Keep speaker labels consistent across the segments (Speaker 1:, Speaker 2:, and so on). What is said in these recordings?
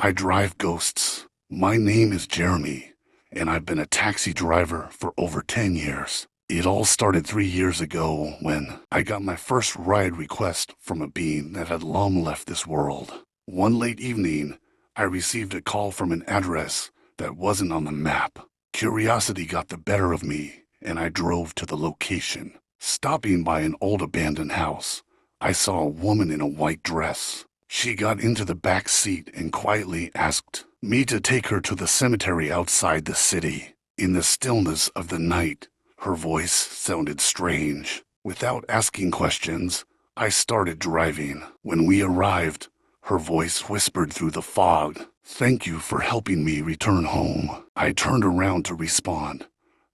Speaker 1: I drive ghosts. My name is Jeremy, and I've been a taxi driver for over 10 years. It all started 3 years ago when I got my first ride request from a being that had long left this world. One late evening, I received a call from an address that wasn't on the map. Curiosity got the better of me, and I drove to the location. Stopping by an old abandoned house, I saw a woman in a white dress. She got into the back seat and quietly asked me to take her to the cemetery outside the city. In the stillness of the night, her voice sounded strange. Without asking questions, I started driving. When we arrived, her voice whispered through the fog, "Thank you for helping me return home." I turned around to respond,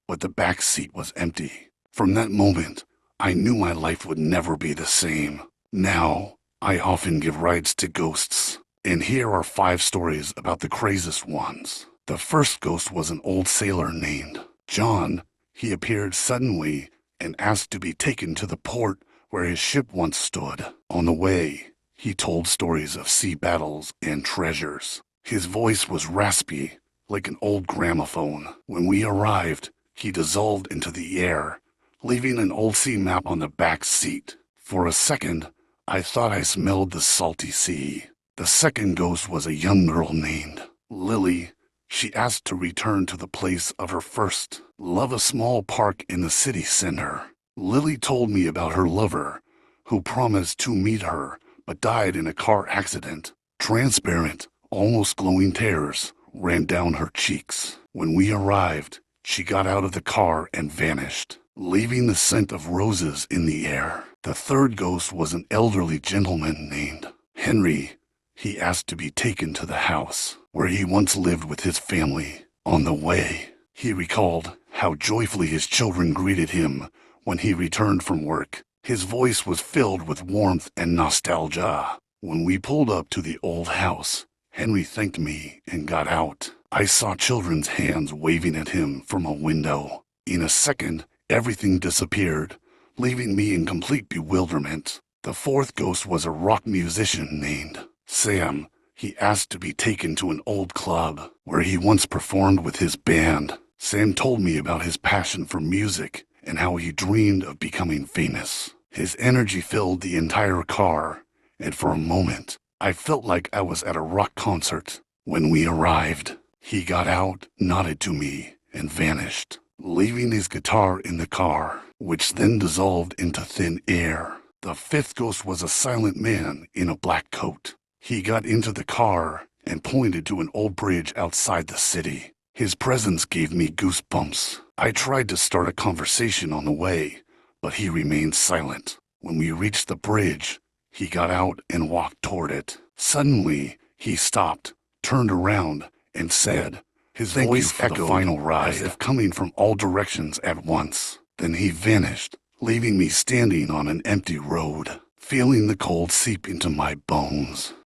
Speaker 1: but the back seat was empty. From that moment, I knew my life would never be the same. Now, I often give rides to ghosts, and here are 5 stories about the craziest ones. The first ghost was an old sailor named John. He appeared suddenly and asked to be taken to the port where his ship once stood. On the way, he told stories of sea battles and treasures. His voice was raspy, like an old gramophone. When we arrived, he dissolved into the air, leaving an old sea map on the back seat. For a second, I thought I smelled the salty sea. The second ghost was a young girl named Lily. She asked to return to the place of her first love, a small park in the city center. Lily told me about her lover, who promised to meet her, but died in a car accident. Transparent, almost glowing tears ran down her cheeks. When we arrived, she got out of the car and vanished, leaving the scent of roses in the air. The third ghost was an elderly gentleman named Henry. He asked to be taken to the house where he once lived with his family. On the way, he recalled how joyfully his children greeted him when he returned from work. His voice was filled with warmth and nostalgia. When we pulled up to the old house, Henry thanked me and got out. I saw children's hands waving at him from a window. In a second, everything disappeared, leaving me in complete bewilderment. The fourth ghost was a rock musician named Sam. He asked to be taken to an old club where he once performed with his band. Sam told me about his passion for music and how he dreamed of becoming famous. His energy filled the entire car, and for a moment, I felt like I was at a rock concert. When we arrived, he got out, nodded to me, and vanished, leaving his guitar in the car, which then dissolved into thin air. The fifth ghost was a silent man in a black coat. He got into the car and pointed to an old bridge outside the city. His presence gave me goosebumps. I tried to start a conversation on the way, but he remained silent. When we reached the bridge, he got out and walked toward it. Suddenly, he stopped, turned around, and said, his voice echoed the final ride, as if coming from all directions at once. Then he vanished, leaving me standing on an empty road, feeling the cold seep into my bones.